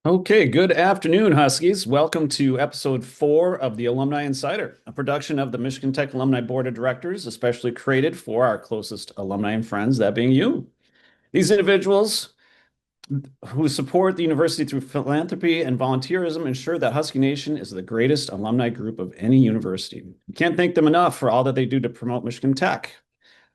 Okay, good afternoon, Huskies. Welcome to episode 4 of the Alumni Insider, a production of the Michigan Tech Alumni Board of Directors, especially created for our closest alumni and friends, that being you. These individuals who support the university through philanthropy and volunteerism ensure that Husky Nation is the greatest alumni group of any university. We can't thank them enough for all that they do to promote Michigan Tech.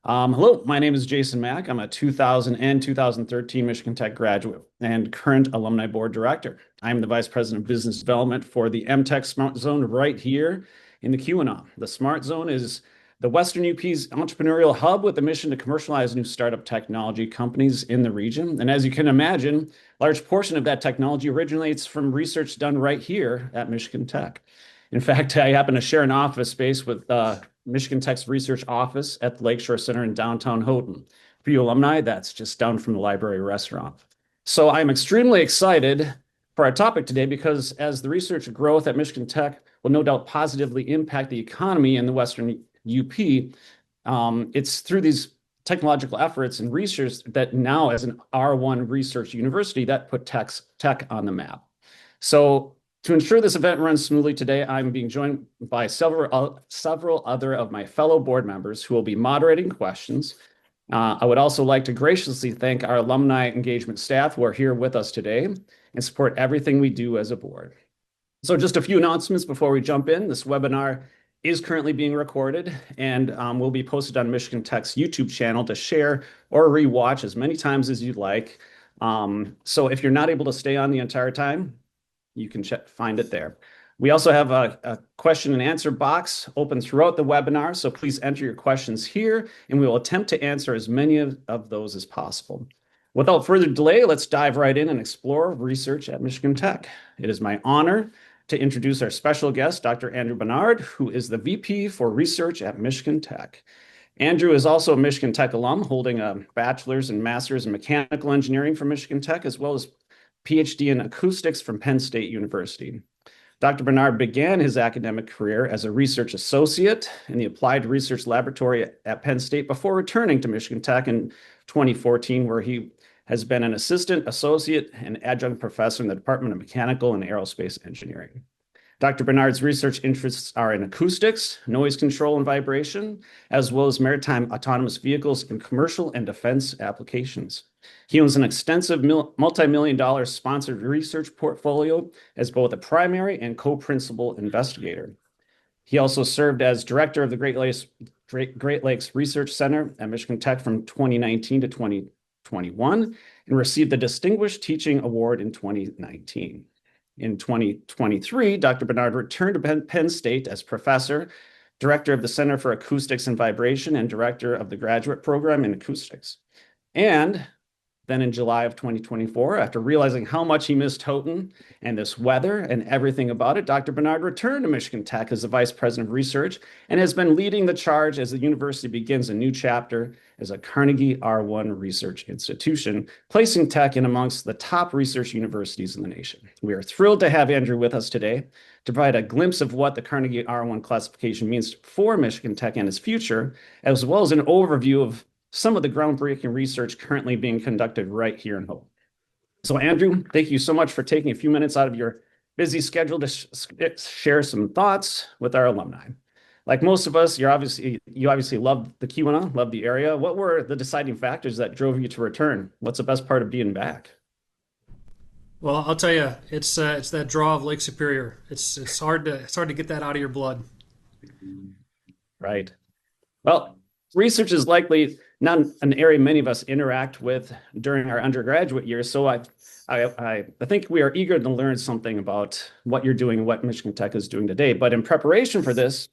Hello, my name is Jason Mack. I'm a 2000 and 2013 Michigan Tech graduate and current alumni board director. I'm the vice president of business development for the MTech Smart Zone right here in the QAnon. The Smart Zone is the Western UP's entrepreneurial hub with a mission to commercialize new startup technology companies in the region. And as you can imagine, a large portion of that technology originates from research done right here at Michigan Tech. In fact, I happen to share an office space with Michigan Tech's research office at the Lakeshore Center in downtown Houghton. For you alumni, that's just down from the library restaurant. So I'm extremely excited for our topic today because as the research growth at Michigan Tech will no doubt positively impact the economy in the Western UP, it's through these technological efforts and research that now as an R1 research university that put tech on the map. So to ensure this event runs smoothly today, I'm being joined by several other of my fellow board members who will be moderating questions. I would also like to graciously thank our alumni engagement staff who are here with us today and support everything we do as a board. So just a few announcements before we jump in. This webinar is currently being recorded and will be posted on Michigan Tech's YouTube channel to share or rewatch as many times as you'd like. So if you're not able to stay on the entire time, you can find it there. We also have a question and answer box open throughout the webinar, so please enter your questions here, and we will attempt to answer as many of those as possible. Without further delay, let's dive right in and explore research at Michigan Tech. It is my honor to introduce our special guest, Dr. Andrew Barnard, who is the VP for Research at Michigan Tech. Andrew is also a Michigan Tech alum, holding a bachelor's and master's in mechanical engineering from Michigan Tech, as well as PhD in acoustics from Penn State University. Dr. Barnard began his academic career as a research associate in the Applied Research Laboratory at Penn State before returning to Michigan Tech in 2014, where he has been an assistant, associate, and adjunct professor in the Department of Mechanical and Aerospace Engineering. Dr. Barnard's research interests are in acoustics, noise control and vibration, as well as maritime autonomous vehicles in commercial and defense applications. He owns an extensive multi-million-dollar sponsored research portfolio as both a primary and co-principal investigator. He also served as director of the Great Lakes Research Center at Michigan Tech from 2019 to 2021 and received the Distinguished Teaching Award in 2019. In 2023, Dr. Barnard returned to Penn State as professor, director of the Center for Acoustics and Vibration, and director of the graduate program in acoustics. And then in July of 2024, after realizing how much he missed Houghton and this weather and everything about it, Dr. Barnard returned to Michigan Tech as the vice president of research and has been leading the charge as the university begins a new chapter as a Carnegie R1 research institution, placing Tech in amongst the top research universities in the nation. We are thrilled to have Andrew with us today to provide a glimpse of what the Carnegie R1 classification means for Michigan Tech and its future, as well as an overview of some of the groundbreaking research currently being conducted right here in Hope. So Andrew, thank you so much for taking a few minutes out of your busy schedule to share some thoughts with our alumni. Like most of us, you obviously love the QAnon, love the area. What were the deciding factors that drove you to return? What's the best part of being back? Well, I'll tell you, it's that draw of Lake Superior. It's hard to get that out of your blood. Right. Well, research is likely not an area many of us interact with during our undergraduate years. So I think we are eager to learn something about what you're doing and what Michigan Tech is doing today. But in preparation for this,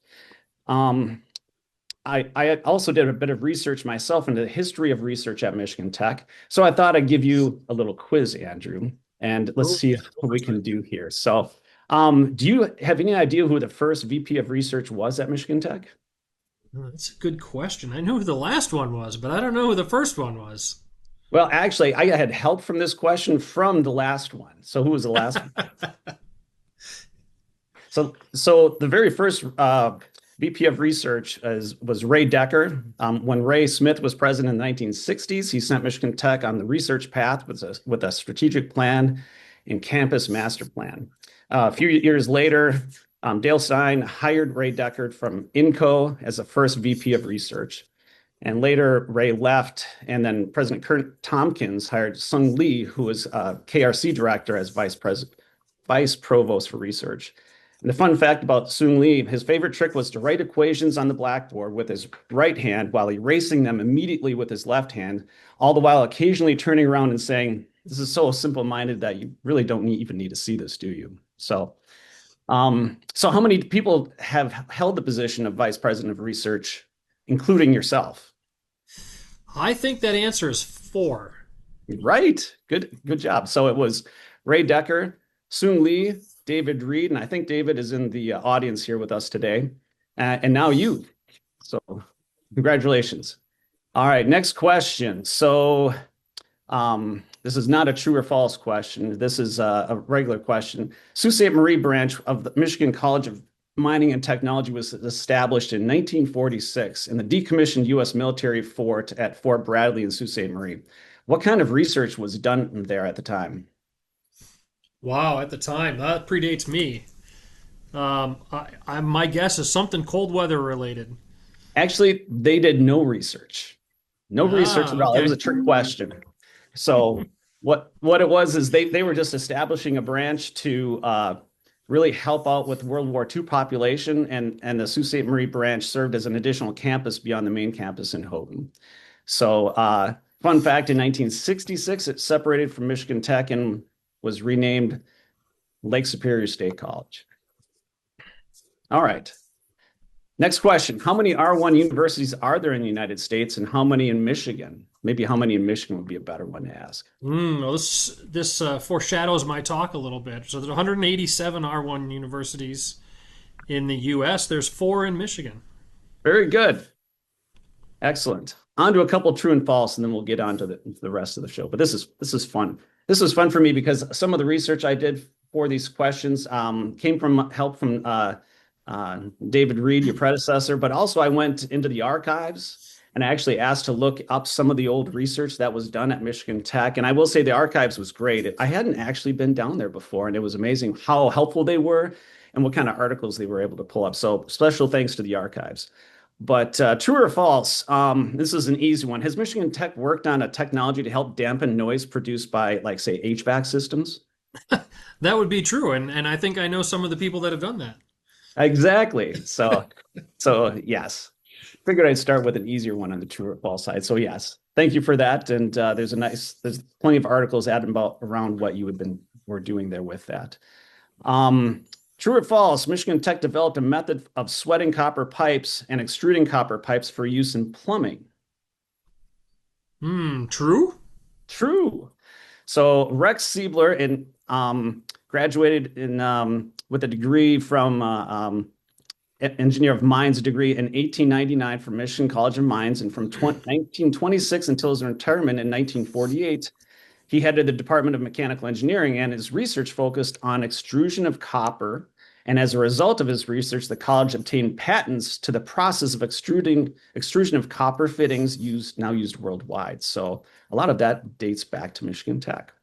I also did a bit of research myself into the history of research at Michigan Tech. So I thought I'd give you a little quiz, Andrew, and let's see what we can do here. So do you have any idea who the first VP of research was at Michigan Tech? That's a good question. I know who the last one was, but I don't know who the first one was. Well, actually, I had help from this question from the last one. So who was the last one? So the very first VP of research was Ray Decker. When Ray Smith was president in the 1960s, he sent Michigan Tech on the research path with a strategic plan and campus master plan. A few years later, Dale Stein hired Ray Deckard from INCO as the first VP of research. And later, Ray left, and then President Kurt Tompkins hired Sung Lee, who was KRC director, as vice provost for research. And the fun fact about Sung Lee, his favorite trick was to write equations on the blackboard with his right hand while erasing them immediately with his left hand, all the while occasionally turning around and saying, "This is so simple-minded that you really don't even need to see this, do you?" So how many people have held the position of vice president of research, including yourself? I think that answer is 4. Right. Good job. So it was Ray Decker, Sung Lee, David Reed, and I think David is in the audience here with us today. And now you. So congratulations. All right, next question. So this is not a true or false question. This is a regular question. Sault Ste. Marie branch of the Michigan College of Mining and Technology was established in 1946 in the decommissioned U.S. military fort at Fort Bradley in Sault Ste. Marie. What kind of research was done there at the time? Wow, at the time, that predates me. My guess is something cold weather related. Actually, they did no research. No research at all. It was a trick question. So what it was is they were just establishing a branch to really help out with World War II population, and the Sault Ste. Marie branch served as an additional campus beyond the main campus in Houghton. So fun fact, in 1966, it separated from Michigan Tech and was renamed Lake Superior State College. All right. Next question. How many R1 universities are there in the United States and how many in Michigan? Maybe how many in Michigan would be a better one to ask. Well, this foreshadows my talk a little bit. So there's 187 R1 universities in the U.S. There's 4 in Michigan. Very good. Excellent. On to a couple true and false, and then we'll get on to the rest of the show. But this is fun. This was fun for me because some of the research I did for these questions came from help from David Reed, your predecessor, but also I went into the archives and I actually asked to look up some of the old research that was done at Michigan Tech. And I will say the archives was great. I hadn't actually been down there before, and it was amazing how helpful they were and what kind of articles they were able to pull up. So special thanks to the archives. But true or false, this is an easy one. Has Michigan Tech worked on a technology to help dampen noise produced by, like, say, HVAC systems? That would be true. And I think I know some of the people that have done that. Exactly. So yes. Figured I'd start with an easier one on the true or false side. So yes, thank you for that. And there's plenty of articles around what were doing there with that. True or false, Michigan Tech developed a method of sweating copper pipes and extruding copper pipes for use in plumbing. True? True. So Rex Siebler graduated with a degree from Engineer of Mines degree in 1899 from Michigan College of Mines, and from 1926 until his retirement in 1948, he headed the Department of Mechanical Engineering, and his research focused on extrusion of copper. And as a result of his research, the college obtained patents to the process of extrusion of copper fittings now used worldwide. So a lot of that dates back to Michigan Tech.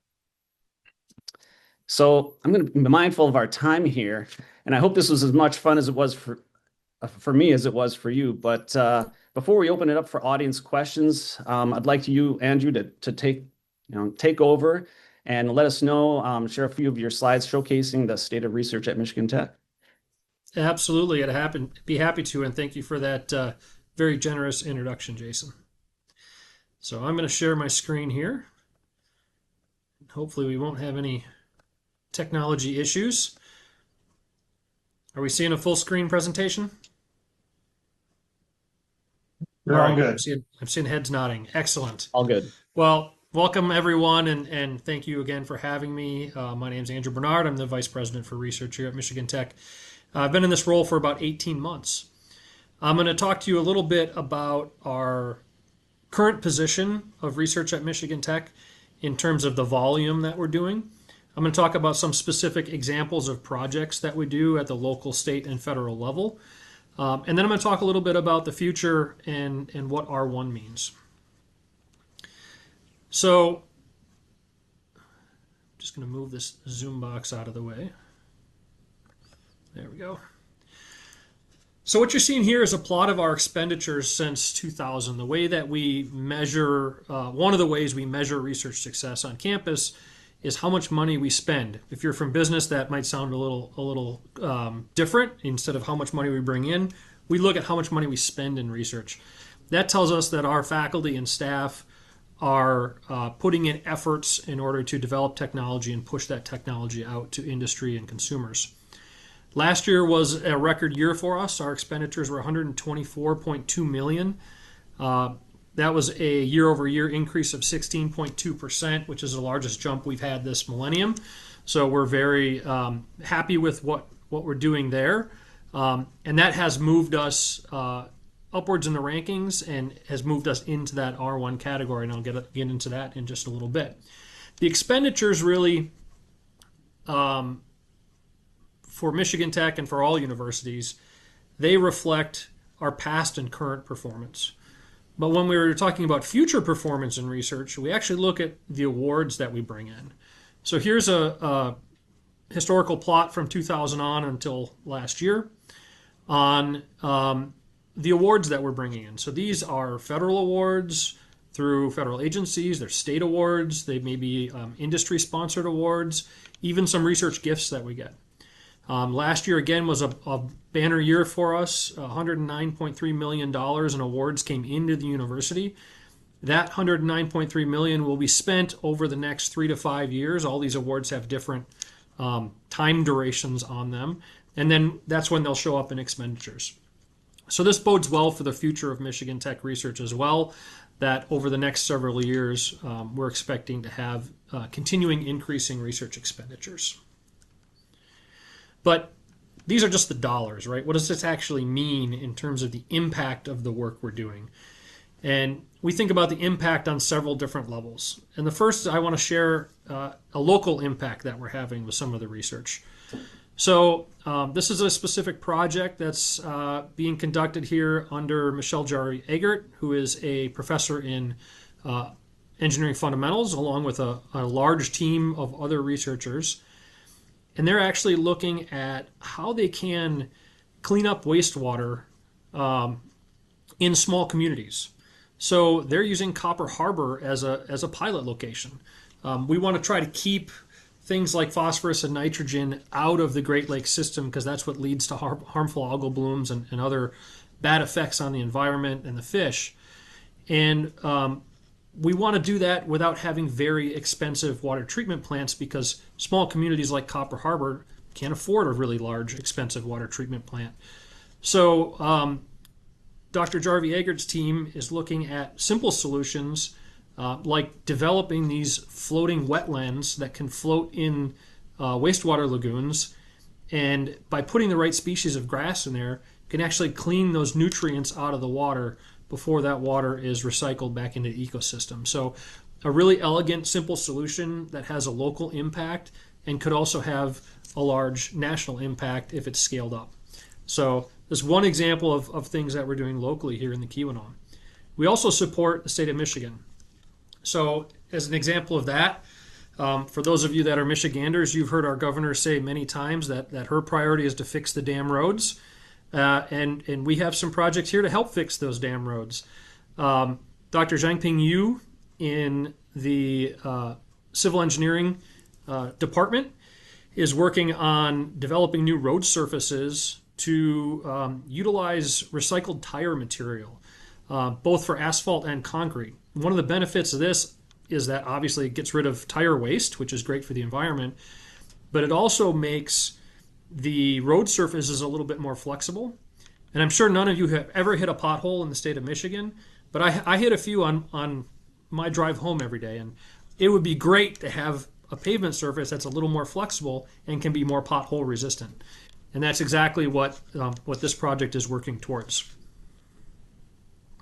So I'm going to be mindful of our time here, and I hope this was as much fun as it was for me as it was for you. But before we open it up for audience questions, I'd like you, Andrew, to take over and let us know, share a few of your slides showcasing the state of research at Michigan Tech. Absolutely. Be happy to, and thank you for that very generous introduction, Jason. So I'm going to share my screen here. Hopefully we won't have any technology issues. Are we seeing a full screen presentation? You're all good. I'm seeing heads nodding. Excellent. All good. Well, welcome everyone, and thank you again for having me. My name is Andrew Barnard. I'm the Vice President for Research here at Michigan Tech. I've been in this role for about 18 months. I'm going to talk to you a little bit about our current position of research at Michigan Tech in terms of the volume that we're doing. I'm going to talk about some specific examples of projects that we do at the local, state, and federal level. And then I'm going to talk a little bit about the future and what R1 means. So just going to move this Zoom box out of the way. There we go. So what you're seeing here is a plot of our expenditures since 2000. The way that we measure, one of the ways we measure research success on campus is how much money we spend. If you're from business, that might sound a little different. Instead of how much money we bring in, we look at how much money we spend in research. That tells us that our faculty and staff are putting in efforts in order to develop technology and push that technology out to industry and consumers. Last year was a record year for us. Our expenditures were $124.2 million. That was a year-over-year increase of 16.2%, which is the largest jump we've had this millennium. So we're very happy with what we're doing there. And that has moved us upwards in the rankings and has moved us into that R1 category, and I'll get into that in just a little bit. The expenditures really, for Michigan Tech and for all universities, they reflect our past and current performance. But when we were talking about future performance in research, we actually look at the awards that we bring in. So here's a historical plot from 2000 on until last year on the awards that we're bringing in. So these are federal awards through federal agencies, they're state awards, they may be industry-sponsored awards, even some research gifts that we get. Last year, again, was a banner year for us. $109.3 million in awards came into the university. That $109.3 million will be spent over the next 3 to 5 years. All these awards have different time durations on them. And then that's when they'll show up in expenditures. So this bodes well for the future of Michigan Tech research as well, that over the next several years, we're expecting to have continuing increasing research expenditures. But these are just the dollars, right? What does this actually mean in terms of the impact of the work we're doing? And we think about the impact on several different levels. And the first, I want to share a local impact that we're having with some of the research. So this is a specific project that's being conducted here under Michelle Jarvi-Eggert, who is a professor in engineering fundamentals, along with a large team of other researchers. And they're actually looking at how they can clean up wastewater in small communities. So they're using Copper Harbor as a pilot location. We want to try to keep things like phosphorus and nitrogen out of the Great Lakes system because that's what leads to harmful algal blooms and other bad effects on the environment and the fish. And we want to do that without having very expensive water treatment plants because small communities like Copper Harbor can't afford a really large, expensive water treatment plant. So Dr. Jarvi-Eggert's team is looking at simple solutions like developing these floating wetlands that can float in wastewater lagoons. And by putting the right species of grass in there, can actually clean those nutrients out of the water before that water is recycled back into the ecosystem. So a really elegant, simple solution that has a local impact and could also have a large national impact if it's scaled up. So this is one example of things that we're doing locally here in the Keweenaw. We also support the state of Michigan. So as an example of that, for those of you that are Michiganders, you've heard our governor say many times that her priority is to fix the dam roads. And we have some projects here to help fix those dam roads. Dr. Zhangping Yu in the civil engineering department is working on developing new road surfaces to utilize recycled tire material, both for asphalt and concrete. One of the benefits of this is that obviously it gets rid of tire waste, which is great for the environment, but it also makes the road surfaces a little bit more flexible. And I'm sure none of you have ever hit a pothole in the state of Michigan, but I hit a few on my drive home every day. And it would be great to have a pavement surface that's a little more flexible and can be more pothole resistant. And that's exactly what this project is working towards.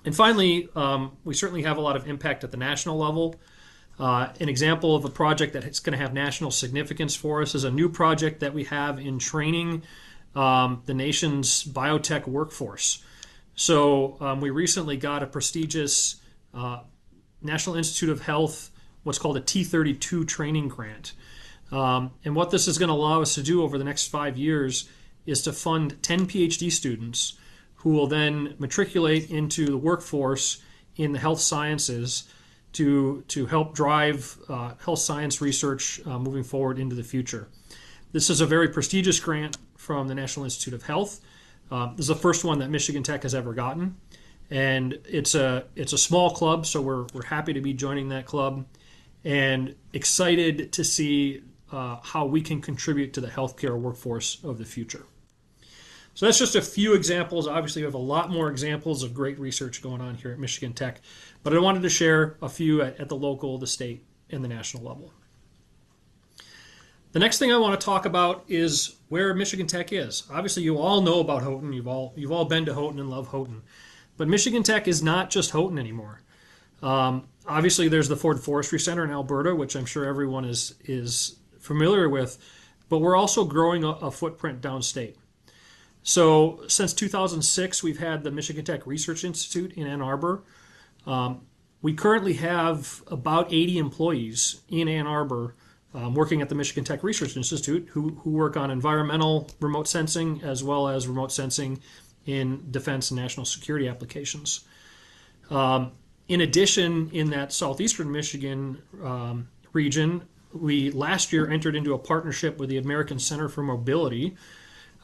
And finally, we certainly have a lot of impact at the national level. An example of a project that's going to have national significance for us is a new project that we have in training the nation's biotech workforce. So we recently got a prestigious National Institute of Health, what's called a T32 training grant. And what this is going to allow us to do over the next 5 years is to fund 10 PhD students who will then matriculate into the workforce in the health sciences to help drive health science research moving forward into the future. This is a very prestigious grant from the National Institute of Health. This is the first one that Michigan Tech has ever gotten. And it's a small club, so we're happy to be joining that club and excited to see how we can contribute to the healthcare workforce of the future. So that's just a few examples. Obviously, we have a lot more examples of great research going on here at Michigan Tech, but I wanted to share a few at the local, the state, and the national level. The next thing I want to talk about is where Michigan Tech is. Obviously, you all know about Houghton. You've all been to Houghton and love Houghton. But Michigan Tech is not just Houghton anymore. Obviously, there's the Ford Forestry Center in Alberta, which I'm sure everyone is familiar with, but we're also growing a footprint downstate. So since 2006, we've had the Michigan Tech Research Institute in Ann Arbor. We currently have about 80 employees in Ann Arbor working at the Michigan Tech Research Institute who work on environmental remote sensing as well as remote sensing in defense and national security applications. In addition, in that southeastern Michigan region, we last year entered into a partnership with the American Center for Mobility,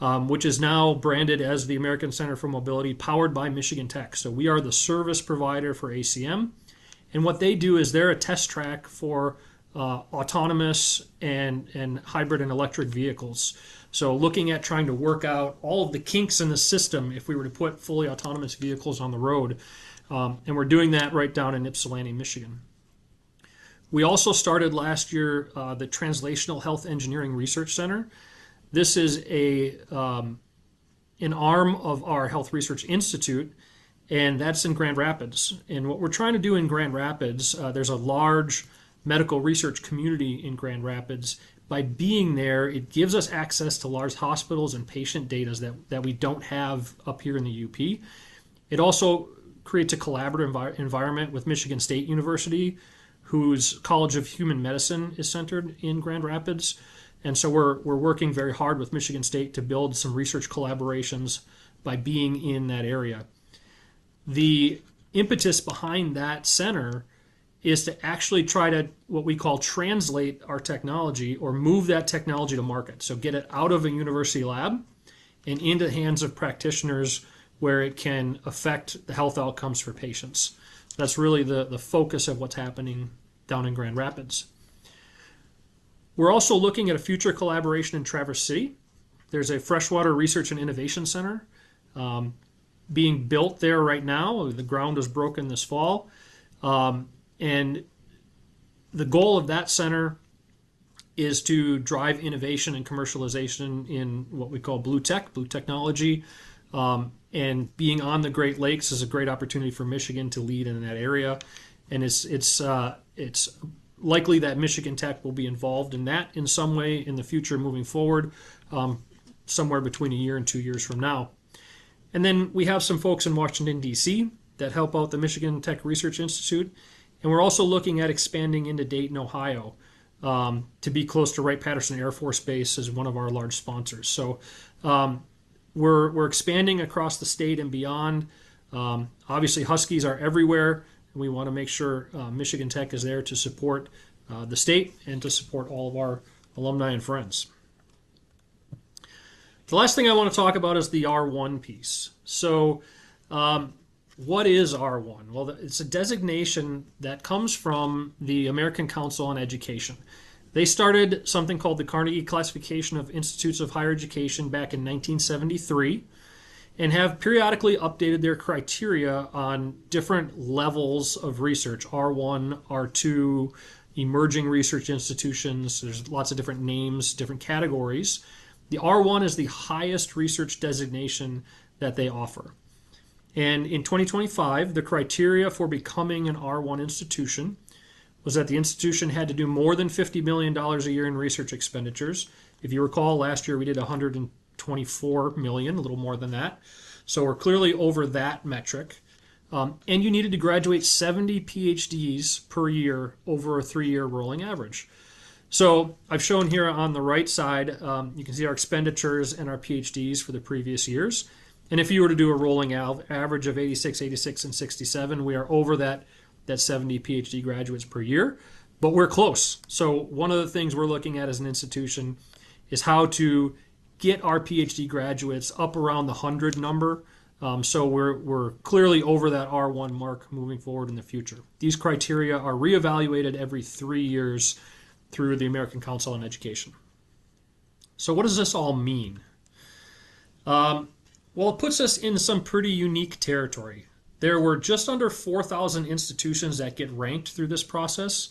which is now branded as the American Center for Mobility, powered by Michigan Tech. So we are the service provider for ACM. And what they do is they're a test track for autonomous and hybrid and electric vehicles. So looking at trying to work out all of the kinks in the system if we were to put fully autonomous vehicles on the road. And we're doing that right down in Ypsilanti, Michigan. We also started last year the Translational Health Engineering Research Center. This is an arm of our Health Research Institute, and that's in Grand Rapids. And what we're trying to do in Grand Rapids, there's a large medical research community in Grand Rapids. By being there, it gives us access to large hospitals and patient data that we don't have up here in the UP. It also creates a collaborative environment with Michigan State University, whose College of Human Medicine is centered in Grand Rapids. And so we're working very hard with Michigan State to build some research collaborations by being in that area. The impetus behind that center is to actually try to what we call translate our technology or move that technology to market. So get it out of a university lab and into the hands of practitioners where it can affect the health outcomes for patients. That's really the focus of what's happening down in Grand Rapids. We're also looking at a future collaboration in Traverse City. There's a freshwater research and innovation center being built there right now. The ground was broken this fall. And the goal of that center is to drive innovation and commercialization in what we call blue technology. And being on the Great Lakes is a great opportunity for Michigan to lead in that area. And it's likely that Michigan Tech will be involved in that in some way in the future moving forward, somewhere between a year and 2 years from now. And then we have some folks in Washington, D.C. that help out the Michigan Tech Research Institute. And we're also looking at expanding into Dayton, Ohio, to be close to Wright-Patterson Air Force Base as one of our large sponsors. So we're expanding across the state and beyond. Obviously, Huskies are everywhere. And we want to make sure Michigan Tech is there to support the state and to support all of our alumni and friends. The last thing I want to talk about is the R1 piece. So what is R1? Well, it's a designation that comes from the American Council on Education. They started something called the Carnegie Classification of Institutes of Higher Education back in 1973. And have periodically updated their criteria on different levels of research, R1, R2, emerging research institutions. There's lots of different names, different categories. The R1 is the highest research designation that they offer. And in 2025, the criteria for becoming an R1 institution was that the institution had to do more than $50 million a year in research expenditures. If you recall, last year we did 124 million, a little more than that. So we're clearly over that metric. And you needed to graduate 70 PhDs per year over a 3-year rolling average. So I've shown here on the right side, you can see our expenditures and our PhDs for the previous years. And if you were to do a rolling average of 86, 86, and 67, we are over that 70 PhD graduates per year, but we're close. So one of the things we're looking at as an institution is how to get our PhD graduates up around the 100 number. So we're clearly over that R1 mark moving forward in the future. These criteria are reevaluated every 3 years through the American Council on Education. So what does this all mean? Well, it puts us in some pretty unique territory. There were just under 4,000 institutions that get ranked through this process,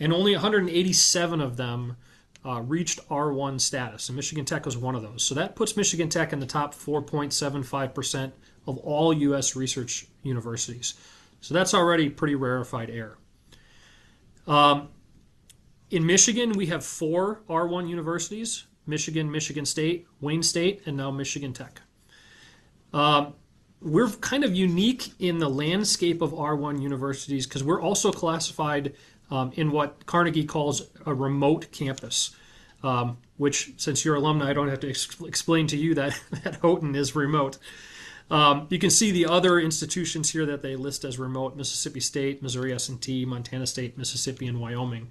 and only 187 of them reached R1 status, and Michigan Tech was one of those. So that puts Michigan Tech in the top 4.75% of all U.S. research universities. So that's already pretty rarefied air. In Michigan, we have 4 R1 universities: Michigan, Michigan State, Wayne State, and now Michigan Tech. We're kind of unique in the landscape of R1 universities because we're also classified in what Carnegie calls a remote campus, which, since you're alumni, I don't have to explain to you that Houghton is remote. You can see the other institutions here that they list as remote: Mississippi State, Missouri S&T, Montana State, Mississippi, and Wyoming.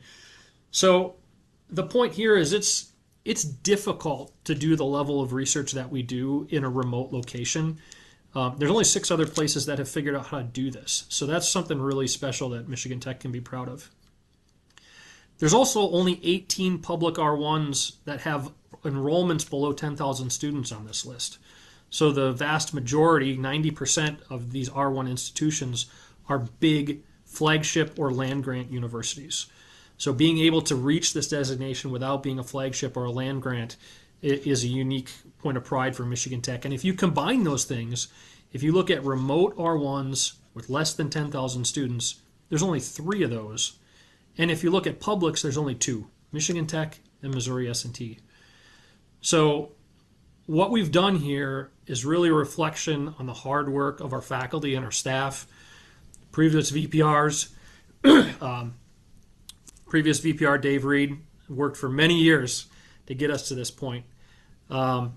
So the point here is it's difficult to do the level of research that we do in a remote location. There's only 6 other places that have figured out how to do this. So that's something really special that Michigan Tech can be proud of. There's also only 18 public R1s that have enrollments below 10,000 students on this list. So the vast majority, 90% of these R1 institutions, are big flagship or land-grant universities. So being able to reach this designation without being a flagship or a land-grant is a unique point of pride for Michigan Tech. And if you combine those things, if you look at remote R1s with less than 10,000 students, there's only 3 of those. And if you look at publics, there's only 2, Michigan Tech and Missouri S&T. So what we've done here is really a reflection on the hard work of our faculty and our staff, previous VPRs. Previous VPR, Dave Reed, worked for many years to get us to this point. And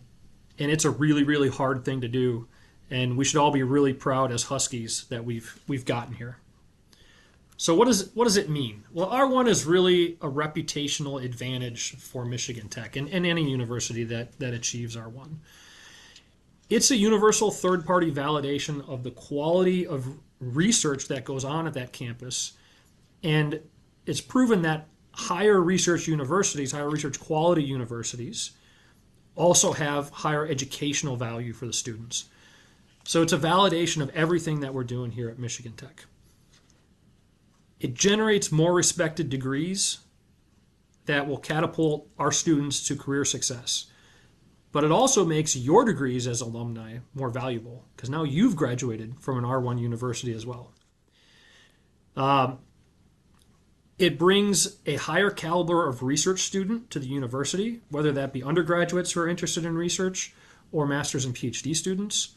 it's a really, really hard thing to do. And we should all be really proud as Huskies that we've gotten here. So what does it mean? Well, R1 is really a reputational advantage for Michigan Tech and any university that achieves R1. It's a universal third-party validation of the quality of research that goes on at that campus. And it's proven that higher research universities, higher research quality universities, also have higher educational value for the students. So it's a validation of everything that we're doing here at Michigan Tech. It generates more respected degrees that will catapult our students to career success. But it also makes your degrees as alumni more valuable because now you've graduated from an R1 university as well. It brings a higher caliber of research student to the university, whether that be undergraduates who are interested in research or master's and PhD students.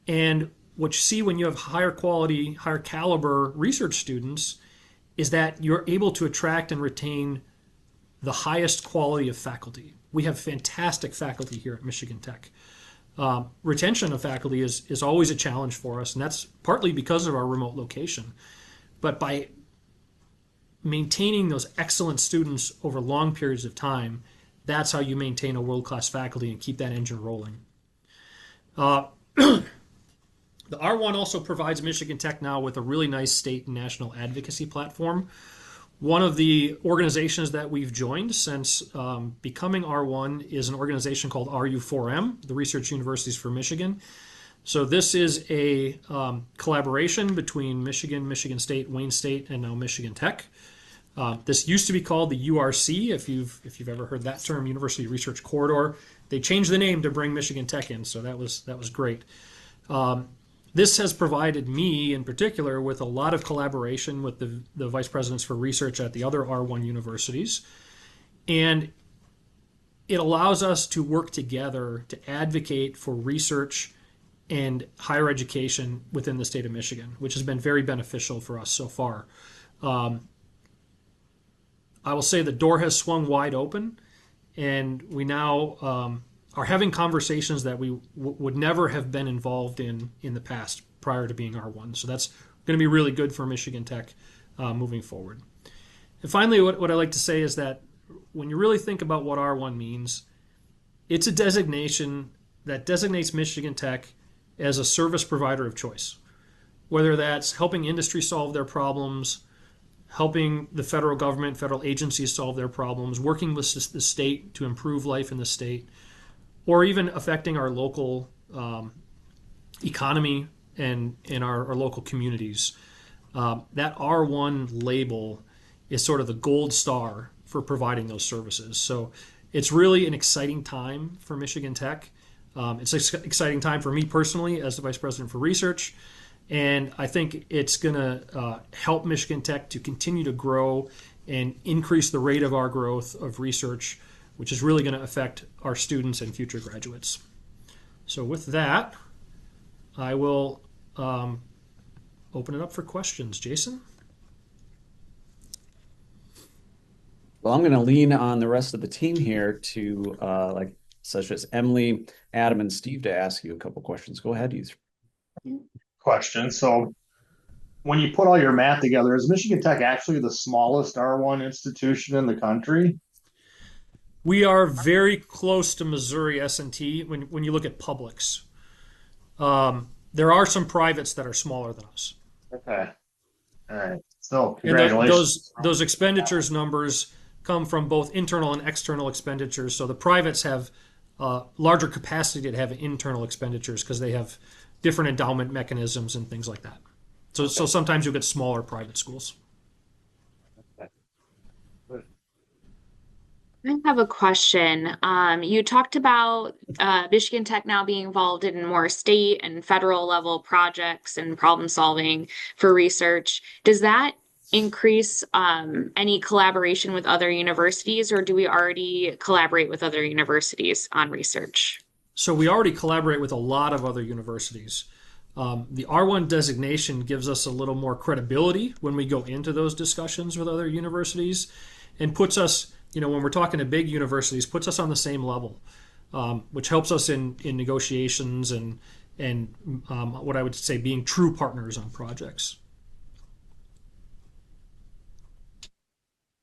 And what you see when you have higher quality, higher caliber research students is that you're able to attract and retain the highest quality of faculty. We have fantastic faculty here at Michigan Tech. Retention of faculty is always a challenge for us, and that's partly because of our remote location. But by maintaining those excellent students over long periods of time, that's how you maintain a world-class faculty and keep that engine rolling. The R1 also provides Michigan Tech now with a really nice state and national advocacy platform. One of the organizations that we've joined since becoming R1 is an organization called RU4M, the Research Universities for Michigan. So this is a collaboration between Michigan, Michigan State, Wayne State, and now Michigan Tech. This used to be called the URC, if you've ever heard that term, University Research Corridor. They changed the name to bring Michigan Tech in, so that was great. This has provided me, in particular, with a lot of collaboration with the vice presidents for research at the other R1 universities. And it allows us to work together to advocate for research and higher education within the state of Michigan, which has been very beneficial for us so far. I will say the door has swung wide open, and we now are having conversations that we would never have been involved in the past prior to being R1. So that's going to be really good for Michigan Tech moving forward. And finally, what I like to say is that when you really think about what R1 means, it's a designation that designates Michigan Tech as a service provider of choice, whether that's helping industry solve their problems, helping the federal government, federal agencies solve their problems, working with the state to improve life in the state, or even affecting our local economy and in our local communities. That R1 label is sort of the gold star for providing those services. So it's really an exciting time for Michigan Tech. It's an exciting time for me personally as the Vice President for Research. And I think it's going to help Michigan Tech to continue to grow and increase the rate of our growth of research, which is really going to affect our students and future graduates. So with that, I will open it up for questions. Jason? Well, I'm going to lean on the rest of the team here to such as Emily, Adam, and Steve to ask you a couple questions. Go ahead, you. Question. So when you put all your math together, is Michigan Tech actually the smallest R1 institution in the country? We are very close to Missouri S&T when you look at publics. There are some privates that are smaller than us. Okay. All right. So And congratulations. those expenditures numbers come from both internal and external expenditures. So the privates have larger capacity to have internal expenditures because they have different endowment mechanisms and things like that. So sometimes you'll get smaller private schools. I have a question. You talked about Michigan Tech now being involved in more state and federal level projects and problem solving for research. Does that increase any collaboration with other universities, or do we already collaborate with other universities on research? So we already collaborate with a lot of other universities. The R1 designation gives us a little more credibility when we go into those discussions with other universities and puts us, when we're talking to big universities, puts us on the same level, which helps us in negotiations and what I would say being true partners on projects.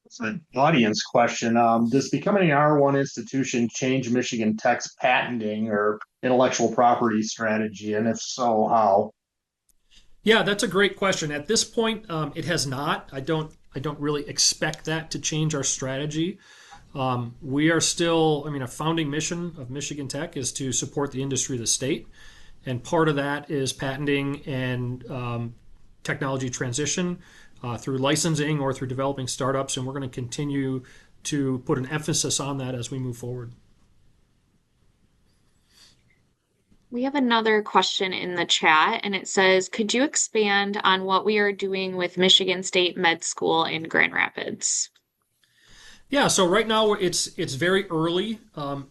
It's an audience question. Does becoming an R1 institution change Michigan Tech's patenting or intellectual property strategy? And if so, how? Yeah, that's a great question. At this point, it has not. I don't really expect that to change our strategy. We are still, a founding mission of Michigan Tech is to support the industry of the state. And part of that is patenting and technology transition through licensing or through developing startups. And we're going to continue to put an emphasis on that as we move forward. We have another question in the chat, and it says, could you expand on what we are doing with Michigan State Med School in Grand Rapids? Yeah, so right now it's very early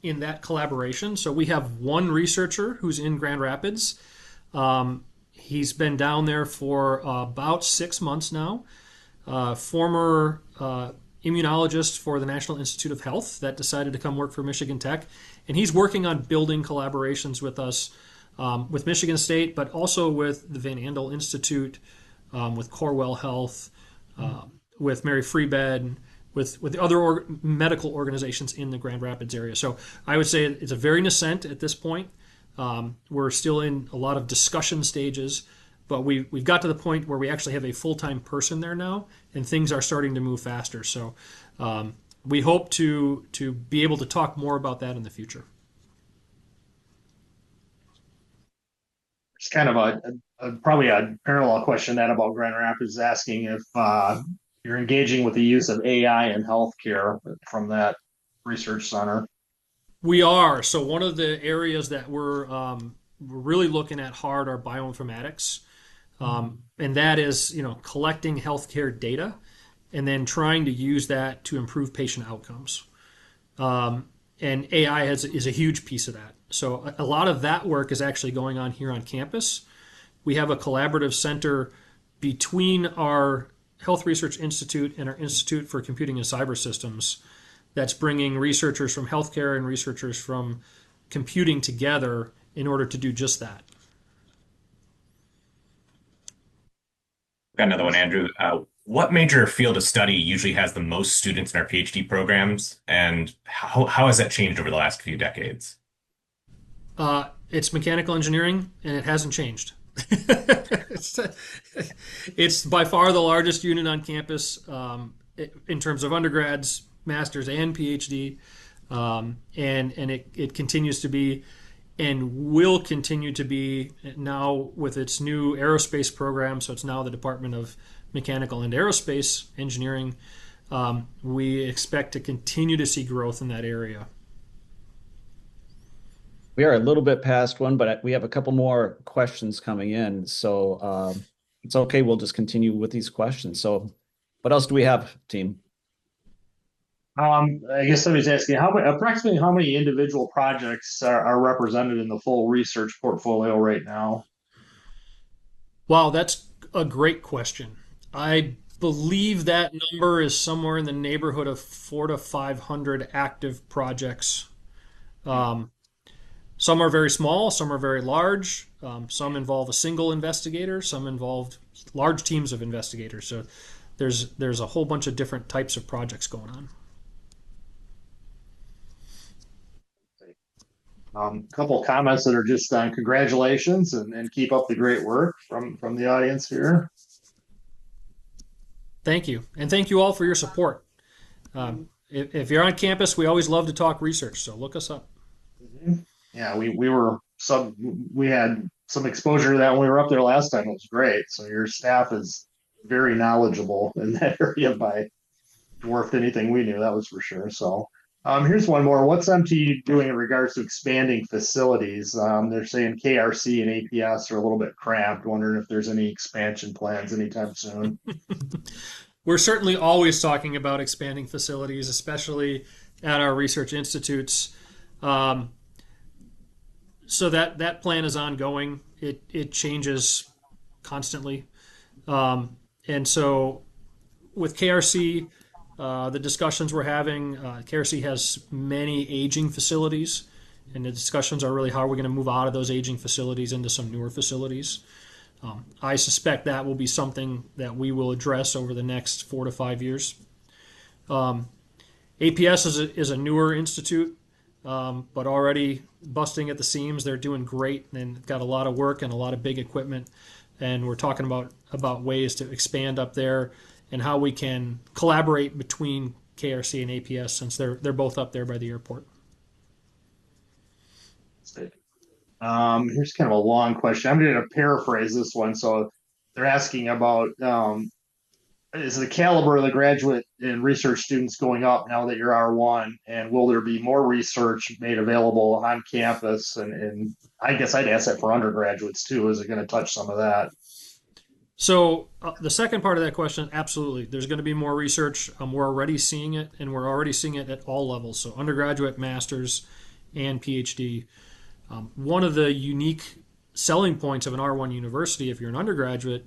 in that collaboration. So we have one researcher who's in Grand Rapids. He's been down there for about 6 months now. Former immunologist for the National Institute of Health that decided to come work for Michigan Tech. And he's working on building collaborations with us, with Michigan State, but also with the Van Andel Institute, with Corewell Health, with Mary Free Bed, with other medical organizations in the Grand Rapids area. So I would say it's a very nascent at this point. We're still in a lot of discussion stages, but we've got to the point where we actually have a full-time person there now, and things are starting to move faster. So we hope to be able to talk more about that in the future. It's kind of probably a parallel question that about Grand Rapids asking if you're engaging with the use of AI in healthcare from that research center. We are. So one of the areas that we're really looking at hard are bioinformatics, and that is collecting healthcare data and then trying to use that to improve patient outcomes. And AI is a huge piece of that. So a lot of that work is actually going on here on campus. We have a collaborative center between our Health Research Institute and our Institute for Computing and Cyber Systems that's bringing researchers from healthcare and researchers from computing together in order to do just that. Got another one, Andrew. What major field of study usually has the most students in our PhD programs, and how has that changed over the last few decades? It's mechanical engineering, and it hasn't changed. it's by far the largest unit on campus in terms of undergrads, masters, and PhD, and it continues to be, and will continue to be now with its new aerospace program. So it's now the Department of Mechanical and Aerospace Engineering. We expect to continue to see growth in that area. We are a little bit past one, but we have a couple more questions coming in. So it's okay. We'll just continue with these questions. So what else do we have, team? I guess somebody's asking approximately how many individual projects are represented in the full research portfolio right now? Wow, that's a great question. I believe that number is somewhere in the neighborhood of 400 to 500 active projects. Some are very small, some are very large. Some involve a single investigator, some involve large teams of investigators. So there's a whole bunch of different types of projects going on. A couple of comments that are just on congratulations and keep up the great work from the audience here. Thank you. And thank you all for your support. If you're on campus, we always love to talk research, so look us up. Yeah, we had some exposure to that when we were up there last time. It was great. So your staff is very knowledgeable in that area by dwarfed anything we knew, that was for sure. So here's one more. What's MT doing in regards to expanding facilities? They're saying KRC and APS are a little bit cramped. Wondering if there's any expansion plans anytime soon. We're certainly always talking about expanding facilities, especially at our research institutes. So that plan is ongoing. It changes constantly. And so with KRC, the discussions we're having, KRC has many aging facilities, and the discussions are really how are we going to move out of those aging facilities into some newer facilities. I suspect that will be something that we will address over the next 4 to 5 years. APS is a newer institute, but already busting at the seams. They're doing great and got a lot of work and a lot of big equipment. And we're talking about ways to expand up there and how we can collaborate between KRC and APS since they're both up there by the airport. Here's kind of a long question. I'm going to paraphrase this one. So they're asking about is the caliber of the graduate and research students going up now that you're R1, and will there be more research made available on campus? And I guess I'd ask that for undergraduates too. Is it going to touch some of that? So the second part of that question, absolutely. There's going to be more research. We're already seeing it, and we're already seeing it at all levels. So undergraduate, master's, and PhD. One of the unique selling points of an R1 university, if you're an undergraduate,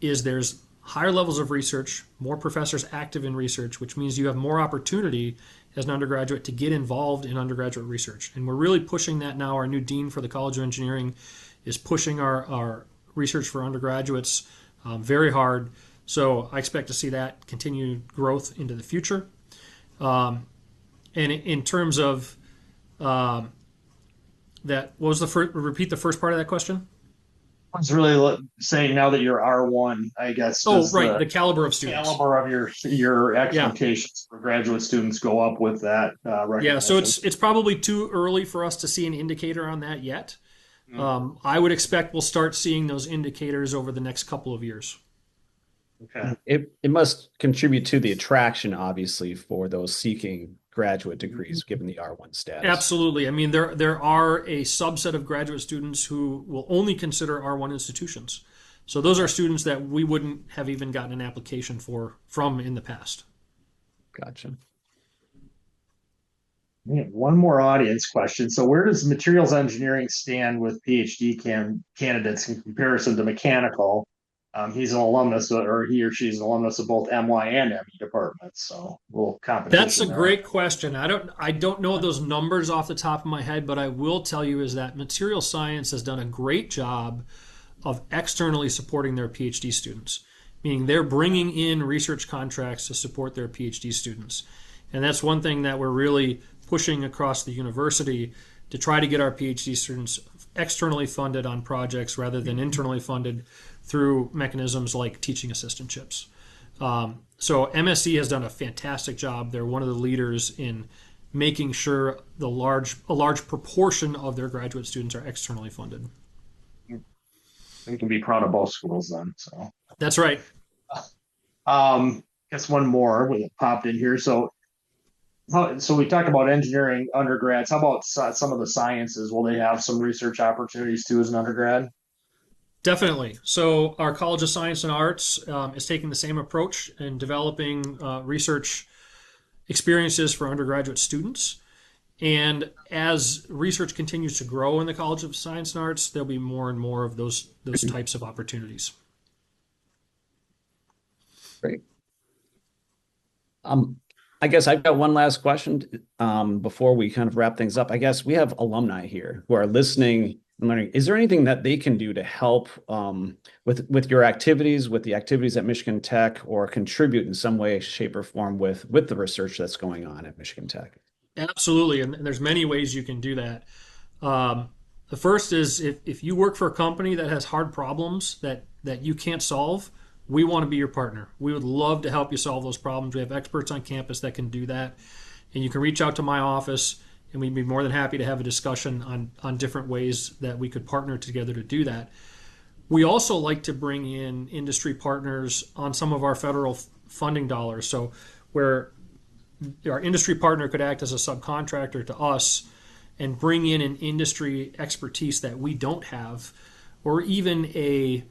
is there's higher levels of research, more professors active in research, which means you have more opportunity as an undergraduate to get involved in undergraduate research. And we're really pushing that now. Our new dean for the College of Engineering is pushing our research for undergraduates very hard. So I expect to see that continued growth into the future. And in terms of that, what was repeat the first part of that question? I was really saying now that you're R1, I guess. Oh, right, the caliber of students. Caliber of your expectations for graduate students go up with that recognition. Yeah, so it's probably too early for us to see an indicator on that yet. I would expect we'll start seeing those indicators over the next couple of years. Okay. It must contribute to the attraction, obviously, for those seeking graduate degrees, given the R1 status. Absolutely. I mean, there are a subset of graduate students who will only consider R1 institutions. So those are students that we wouldn't have even gotten an application from in the past. Gotcha. One more audience question. So where does materials engineering stand with PhD candidates in comparison to mechanical? He's an alumnus, or he or she's an alumnus of both MY and ME departments. So a little That's a competition there. great question. I don't know those numbers off the top of my head, but I will tell you is that material science has done a great job of externally supporting their PhD students, meaning they're bringing in research contracts to support their PhD students. And that's one thing that we're really pushing across the university to try to get our PhD students externally funded on projects rather than internally funded through mechanisms like teaching assistantships. So MSc has done a fantastic job. They're one of the leaders in making sure a large proportion of their graduate students are externally funded. We can be proud of both schools then. So That's right. guess one more that popped in here. So we talked about engineering undergrads. How about some of the sciences? Will they have some research opportunities too as an undergrad? Definitely. So our College of Science and Arts is taking the same approach in developing research experiences for undergraduate students. And as research continues to grow in the College of Science and Arts, there'll be more and more of those types of opportunities. Great. I guess I've got one last question before we kind of wrap things up. I guess we have alumni here who are listening and learning. Is there anything that they can do to help with your activities, with the activities at Michigan Tech, or contribute in some way, shape, or form with the research that's going on at Michigan Tech? Absolutely, and there's many ways you can do that. The first is if you work for a company that has hard problems that you can't solve, we want to be your partner. We would love to help you solve those problems. We have experts on campus that can do that. And you can reach out to my office, and we'd be more than happy to have a discussion on different ways that we could partner together to do that. We also like to bring in industry partners on some of our federal funding dollars. So where our industry partner could act as a subcontractor to us and bring in an industry expertise that we don't have, or even a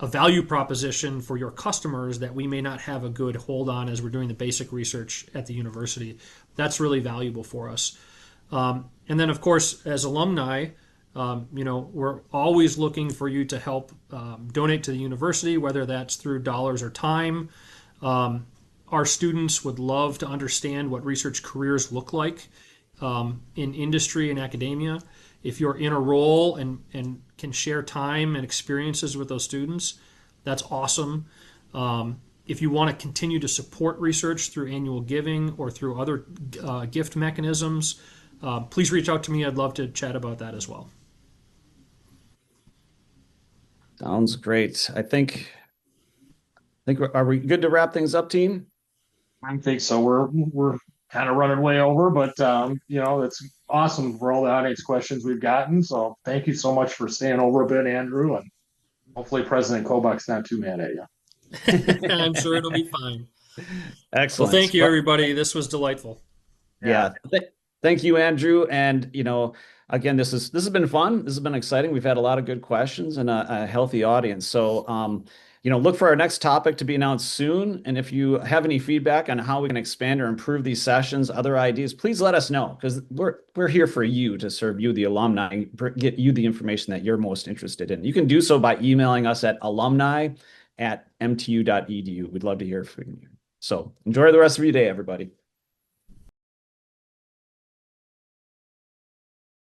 value proposition for your customers that we may not have a good hold on as we're doing the basic research at the university. That's really valuable for us. And then, of course, as alumni, we're always looking for you to help donate to the university, whether that's through dollars or time. Our students would love to understand what research careers look like in industry and academia. If you're in a role and can share time and experiences with those students, that's awesome. If you want to continue to support research through annual giving or through other gift mechanisms, please reach out to me. I'd love to chat about that as well. Sounds great. I think are we good to wrap things up, team? I think so. We're kind of running way over, but it's awesome for all the audience questions we've gotten. So thank you so much for staying over a bit, Andrew, and hopefully President Kobach's not too mad at you. I'm sure it'll be fine. Excellent. Well, thank you, everybody. This was delightful. Yeah. Thank you, Andrew. And again, this has been fun. This has been exciting. We've had a lot of good questions and a healthy audience. So look for our next topic to be announced soon. And if you have any feedback on how we can expand or improve these sessions, other ideas, please let us know, because we're here for you, to serve you, the alumni, get you the information that you're most interested in. You can do so by emailing us at alumni@mtu.edu. We'd love to hear from you. So enjoy the rest of your day, everybody.